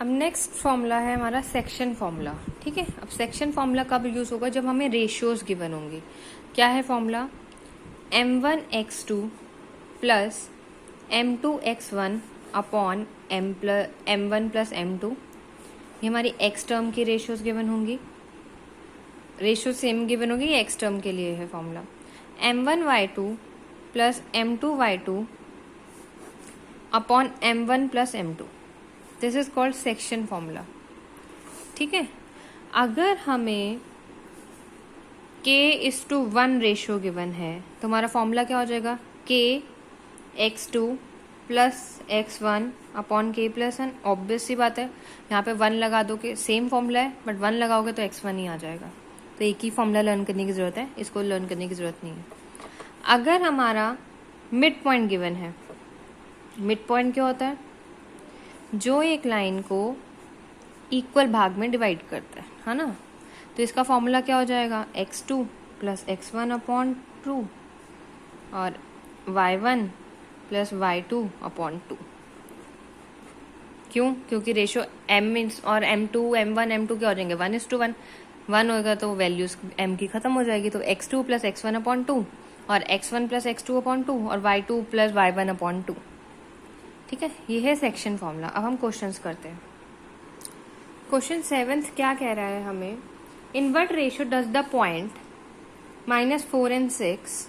अब next formula है हमारा सेक्शन फॉर्मूला। ठीक है, अब सेक्शन फॉर्मूला कब यूज होगा? जब हमें रेशियोज गिवन होंगे। क्या है formula? m1x2 plus m2x1 upon m1 plus m2। ये हमारी x टर्म की रेशियोज गिवन होंगी, रेशियो सेम गिवन होगी, ये x टर्म के लिए है formula. m1y2 plus m2y2 upon m1 plus m2, this is called section formula. ठीक है, अगर हमें k:1 रेशियो गिवन है तो हमारा फॉर्मूला क्या हो जाएगा? k x2 plus x1 upon k plus 1। Obvious सी बात है, यहाँ पे 1 लगा दो के सेम फॉर्मूला है, बट 1 लगाओगे तो x1 ही आ जाएगा। तो एक ही फॉर्मूला लर्न करने की जरूरत है, इसको लर्न करने की जरूरत नहीं है। अगर हमारा मिड पॉइंट गिवन है, मिड पॉइंट क्या होता है? जो एक लाइन को इक्वल भाग में डिवाइड करता है ना? तो इसका फॉर्मूला क्या हो जाएगा? x2 प्लस x1 अपॉन 2 और y1 प्लस y2 अपॉन 2। क्यों? क्योंकि रेशियो m और m2 m1 m2 क्या हो जाएंगे? 1:1। 1 होगा तो वैल्यूज m की खत्म हो जाएगी। तो x2 प्लस x1 अपॉन 2 और x1 प्लस x2 अपॉन 2 और y2 प्लस y1 अपॉन 2। ठीक है, ये है सेक्शन फॉर्मूला। अब हम क्वेश्चंस करते हैं। क्वेश्चन 7 क्या कह रहा है हमें? In what ratio does the point -4 and 6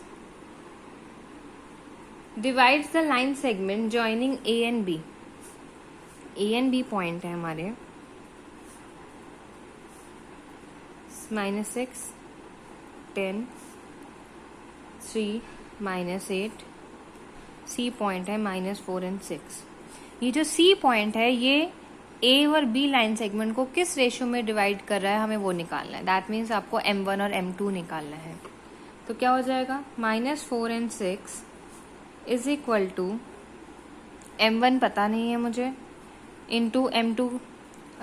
divides the line segment joining A and B। A and B point है हमारे, -6, 10, 3, -8। C पॉइंट है -4 and 6। ये जो C पॉइंट है ये A और B लाइन सेगमेंट को किस रेशियो में डिवाइड कर रहा है, हमें वो निकालना है। दैट मीन्स आपको M1 और M2 निकालना है। तो क्या हो जाएगा? -4 and 6 is equal to M1 पता नहीं है मुझे, into M2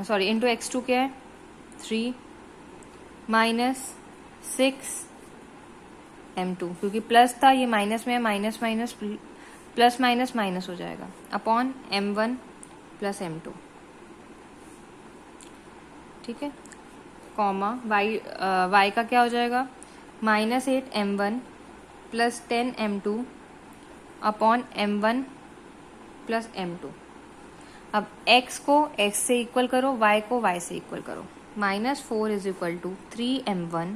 sorry into X2 क्या है? 3 -6 M2, क्योंकि प्लस था ये माइनस में है, minus minus plus minus minus हो जाएगा, अपॉन M1 प्लस M2। ठीक है, कॉमा y का क्या हो जाएगा? -8 M1 plus 10 M2 upon M1 plus M2। अब x को x से इक्वल करो, y को y से इक्वल करो। -4 is equal to 3 M1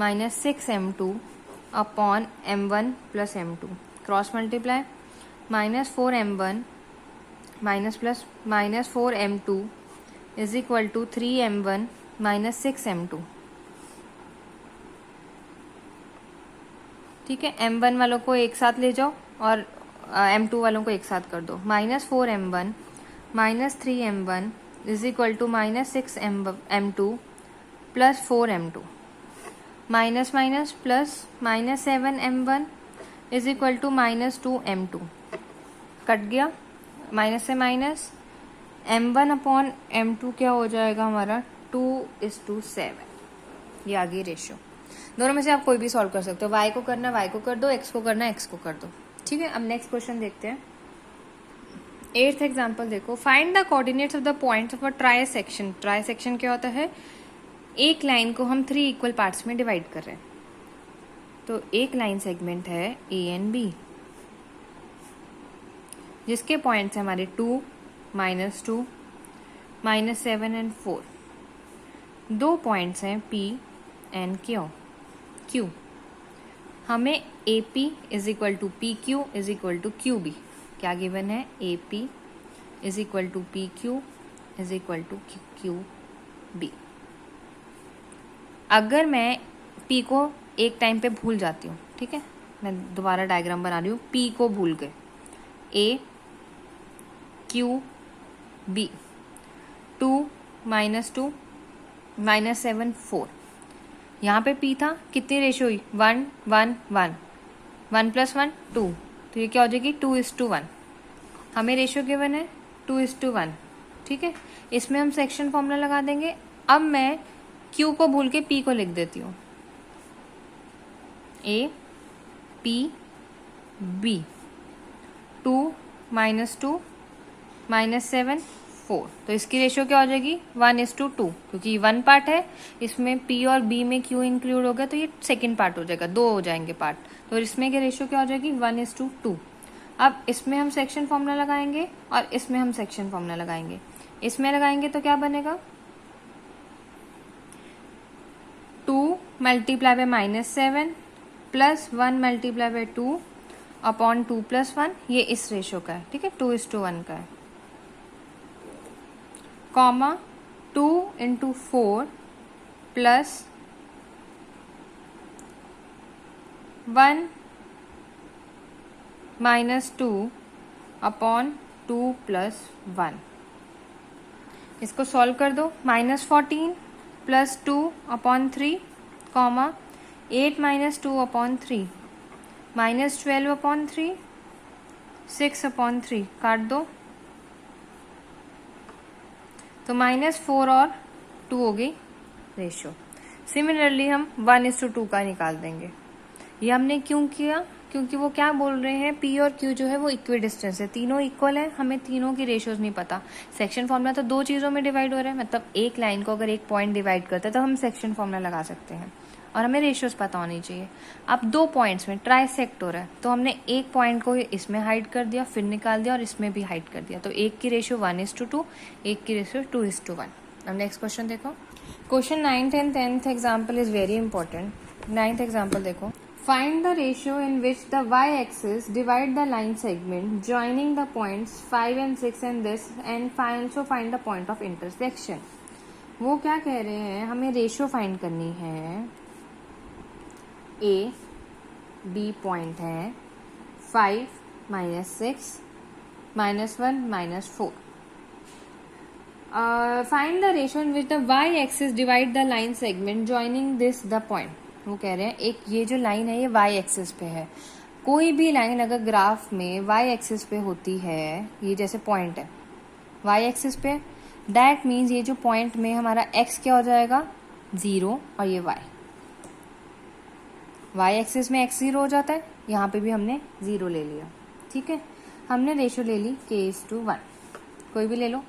-6 M2 upon M1 plus M2। Cross multiply, -4 M1 -4 M2 is equal to 3 M1 -6 M2। ठीक है, M1 वालों को एक साथ ले जाओ और M2 वालों को एक साथ कर दो। -4 M1 -3 M1 is equal to -6 M2 plus 4 M2। Minus minus plus -7 M1 is equal to -2 M2। Cut गया, माइनस से माइनस। M1 अपॉन M2 क्या हो जाएगा हमारा? 2:7। ये आ गई रेशियो। दोनों में से आप कोई भी सॉल्व कर सकते हो। y को करना y को कर दो, x को करना x को कर दो। ठीक है, अब नेक्स्ट क्वेश्चन देखते हैं। 8th एग्जाम्पल देखो। Find the coordinates of the points of a trisection. Trisection क्या होता है? एक लाइन को हम 3 इक्वल पार्ट्स में डिवाइड कर रहे हैं। तो एक लाइन सेगमेंट है A and B, जिसके पॉइंट्स हैं हमारे 2, -2, -7 and 4। 2 पॉइंट्स हैं P and Q। हमें AP is equal to PQ is equal to QB क्या गिवन है? AP is equal to PQ is equal to QB। अगर मैं P को एक टाइम पे भूल जाती हूँ, ठीक है, मैं दोबारा डायग्राम बना रही हूँ। P को भूल गए, A Q B, 2 -2 -7 4। यहाँ पे P था, कितनी रेशियो हुई? 1 1 1, 1 + 1 2। तो ये क्या हो जाएगी? 2:1। हमें रेशियो गिवन है 2:1। ठीक है, इसमें हम सेक्शन फॉर्मूला लगा देंगे। अब मैं Q को भूल के P को लिख देती हूँ। A P B, 2 -2 -7 4। तो इसकी रेशियो क्या हो जाएगी 1:2, क्योंकि 1 पार्ट है, इसमें P और B में Q इंक्लूड हो गया तो ये सेकेंड पार्ट हो जाएगा, 2 हो जाएंगे पार्ट। तो इसमें की रेशियो क्या हो जाएगी 1:2। अब इसमें हम सेक्शन फॉर्मूला लगाएंगे और इसमें हम सेक्शन फॉर्मूला लगाएंगे। इसमें लगाएंगे तो क्या बनेगा 2 multiply by -7 plus 1 multiply by 2 upon 2 + 1, ये इस रेशियो का है, ठीक है, 2:1 का है, कॉमा 2 × 4 प्लस 1 - 2 अपॉन 2 + 1। इसको सॉल्व कर दो, -14 plus 2 upon 3, comma 8 - 2 upon 3, -12 upon 3, 6 upon 3, काट दो तो -4 और 2 हो गई रेशियो। सिमिलरली हम 1:2 का निकाल देंगे। ये हमने क्यों किया, क्योंकि वो क्या बोल रहे हैं P और Q जो है वो इक्वी डिस्टेंस है, तीनों इक्वल है, हमें तीनों की रेशियोज नहीं पता। सेक्शन फॉर्मूला तो 2 चीज़ों में डिवाइड हो रहा है, मतलब एक लाइन को अगर एक पॉइंट डिवाइड करता है तो हम सेक्शन फॉर्मूला लगा सकते हैं और हमें रेशियोज पता होनी चाहिए। अब 2 पॉइंट्स में ट्राइसेक्ट हो रहा है तो हमने एक पॉइंट को इसमें हाइड कर दिया, फिर निकाल दिया और इसमें भी हाइड कर दिया, तो एक की रेशियो 1:2, एक की रेशियो 2:1। अब नेक्स्ट क्वेश्चन देखो, question 9th and 10th example is very important. 9th example देखो, find the ratio in which the y-axis divide the line segment joining the points 5 and 6 and this, and also find the point of intersection। वो क्या कह रहे हैं, हमें ratio find करनी है। A B point है 5 - 6 -1 -4। Find the ratio in which the y-axis divide the line segment joining this the point. वो कह रहे हैं एक ये जो लाइन है ये y-axis पे है, कोई भी लाइन अगर ग्राफ में y-axis पे होती है, ये जैसे पॉइंट है y-axis पे, दैट मीन्स ये जो पॉइंट में हमारा x क्या हो जाएगा 0 और ये y-axis में x 0 हो जाता है, यहाँ पे भी हमने 0 ले लिया, ठीक है। हमने रेशियो ले ली k:1, कोई भी ले लो,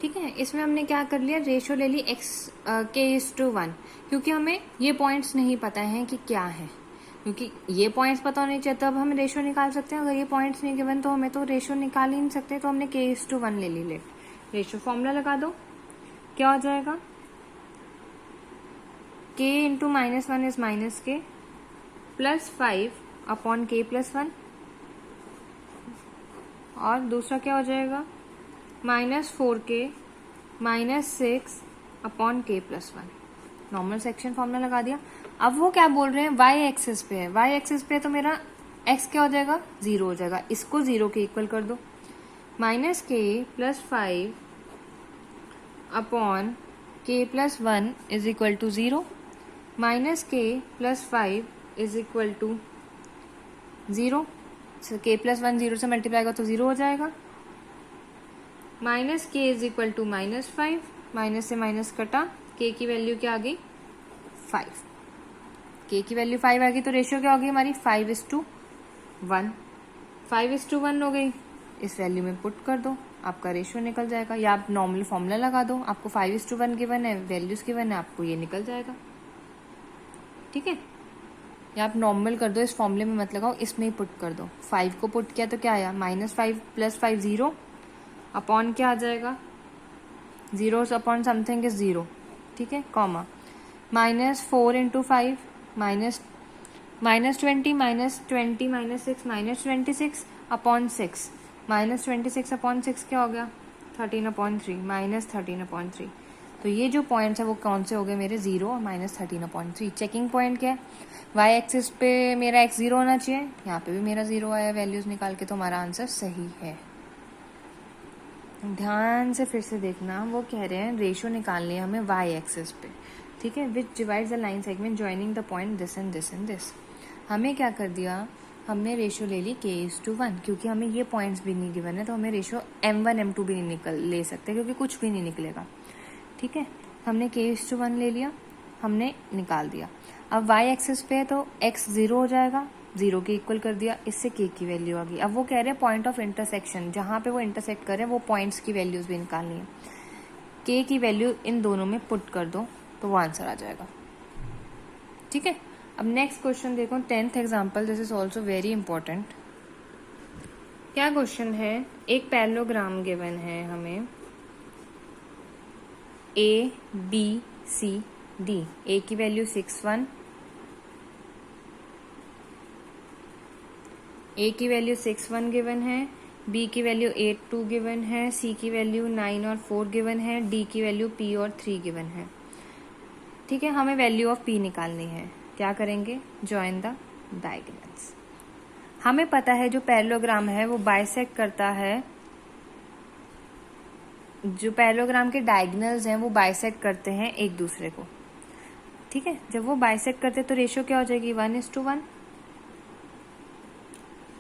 ठीक है। इसमें हमने क्या कर लिया, रेशियो ले ली k:1, क्योंकि हमें ये पॉइंट्स नहीं पता है कि क्या है, क्योंकि ये पॉइंट्स पता होने चाहिए तब हम रेशियो निकाल सकते हैं। अगर ये पॉइंट्स नहीं गिवन तो हमें तो रेशियो निकाल ही नहीं सकते, तो हमने k:1 ले ली। रेशियो फॉर्मूला लगा दो, क्या हो जाएगा k × -1 is -k plus 5 upon k + 1, और दूसरा क्या हो जाएगा -4k -6 upon k + 1। Normal section formula लगा दिया। अब वो क्या बोल रहे हैं y-axis पे है, y-axis पे तो मेरा x क्या हो जाएगा 0 हो जाएगा, इसको 0 के इक्वल कर दो, -k + 5 upon k + 1 is equal to 0, -k + 5 is equal to 0, k + 1 0 से मल्टीप्लाई का तो 0 हो जाएगा, -k is equal to -5, minus से माइनस कटा, k की वैल्यू क्या आ गई 5, k की वैल्यू 5 आ गई, तो रेशियो क्या होगी हमारी 5:1, 5:1 हो गई। इस वैल्यू में पुट कर दो, आपका रेशियो निकल जाएगा, या आप नॉर्मल फॉर्मूला लगा दो, आपको 5:1 गिवन है, वैल्यूज गिवन है, आपको ये निकल जाएगा, ठीक है। या आप नॉर्मल कर दो, इस फॉर्मूले में मत लगाओ, इसमें ही पुट कर दो। 5 को पुट किया तो क्या आया -5 + 5 0 अपॉन क्या आ जाएगा 0 अपॉन समथिंग इज 0, ठीक है, कॉमा -4 × 5 -20 -6 -26 अपॉन 6, -26 अपॉन 6 क्या हो गया 13/3 -13/3। तो ये जो पॉइंट्स है वो कौन से हो गए मेरे 0 और -13/3। चेकिंग पॉइंट क्या है, y-axis पे मेरा x 0 होना चाहिए, यहाँ पे भी मेरा 0 आया वैल्यूज निकाल के, तो हमारा आंसर सही है। ध्यान से फिर से देखना, वो कह रहे हैं रेशियो निकालनी है हमें y-axis पे, ठीक है, विच divides the line segment joining the point this and this and this. हमें क्या कर दिया, हमने रेशियो ले ली k:1, क्योंकि हमें ये पॉइंट्स भी नहीं गिवन है, तो हमें रेशियो m1 m2 भी नहीं ले सकते, क्योंकि कुछ भी नहीं निकलेगा, ठीक है। हमने k:1 ले लिया, हमने निकाल दिया। अब y-axis पे है तो x 0 हो जाएगा, 0 के इक्वल कर दिया, इससे k की वैल्यू आ गई। अब वो कह रहे हैं पॉइंट ऑफ इंटरसेक्शन, जहाँ पे वो इंटरसेक्ट कर रहे हैं वो पॉइंट्स की वैल्यूज भी निकालनी है। k की वैल्यू इन दोनों में पुट कर दो तो वो आंसर आ जाएगा। ठीक है, अब नेक्स्ट क्वेश्चन देखो, 10th example, this is also very important. क्या क्वेश्चन है, एक पैरेललोग्राम गिवन है हमें A B C D, A की वैल्यू 6 1, A की वैल्यू 6 1 गिवन है, B की वैल्यू 8 2 गिवन है, C की वैल्यू 9 और 4 गिवन है, D की वैल्यू P और 3 गिवन है। ठीक है, हमें वैल्यू ऑफ P निकालनी है। क्या करेंगे, जॉइन द डायगोनल्स। हमें पता है जो पैरेललोग्राम है वो बाइसेक्ट करता है, जो पैरेललोग्राम के डायगोनल्स हैं वो बाइसेक्ट करते हैं एक दूसरे को। ठीक है, जब वो बाइसेक्ट करते तो रेशियो क्या हो जाएगी, 1:1।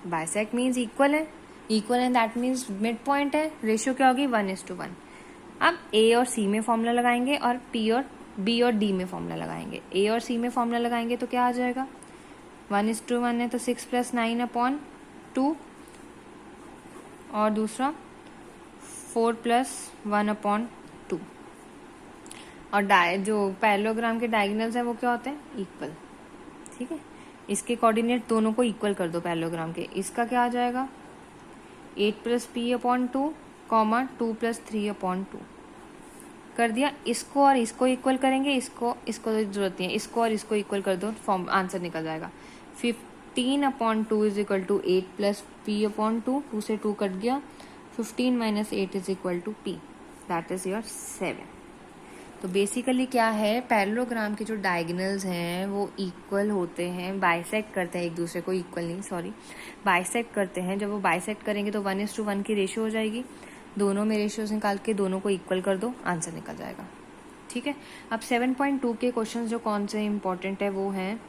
बाइसेक्ट मीन्स इक्वल है, equal and that means mid point है, रेशियो क्या होगी, 1:1। अब A और C में फॉर्मूला लगाएंगे और P और B और D में फॉर्मूला लगाएंगे। A और C में फॉर्मूला लगाएंगे तो क्या आ जाएगा, 1:1 है तो 6 + 9/2, और दूसरा 4 + 1/2। और जो पैरेललोग्राम के डायगोनल्स हैं वो क्या होते हैं, इक्वल। ठीक है, इसके कोऑर्डिनेट दोनों को इक्वल कर दो पैरेललोग्राम के। इसका क्या आ जाएगा, 8 + P/2, 2 + 3/2 कर दिया। इसको और इसको इक्वल करेंगे, इसको जरूरत नहीं है, इसको और इसको इक्वल कर दो, फॉर्म आंसर निकल जाएगा। 15/2 = 8 + P/2, 2 से 2 कट गया, 15 - 8 = P, दैट इज योर 7। तो बेसिकली क्या है, पैरेललोग्राम के जो डायगोनल्स हैं वो इक्वल होते हैं, बाइसेक्ट करते हैं एक दूसरे को, इक्वल नहीं सॉरी, बाइसेक्ट करते हैं। जब वो बाइसेक्ट करेंगे तो 1:1 की रेशियो हो जाएगी, दोनों में रेशियोज निकाल के दोनों को इक्वल कर दो, आंसर निकल जाएगा। ठीक है, अब 7.2 के क्वेश्चन जो कौन से इंपॉर्टेंट है वो हैं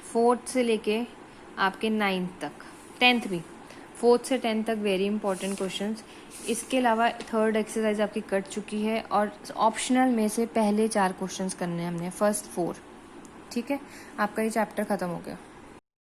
4th से लेके आपके 9th तक, 10th भी, 4th से 10th तक वेरी इंपॉर्टेंट क्वेश्चंस। इसके अलावा 3rd एक्सरसाइज आपकी कट चुकी है और ऑप्शनल में से पहले 4 क्वेश्चंस करने हैं हमने, फर्स्ट 4। ठीक है, आपका ये चैप्टर खत्म हो गया।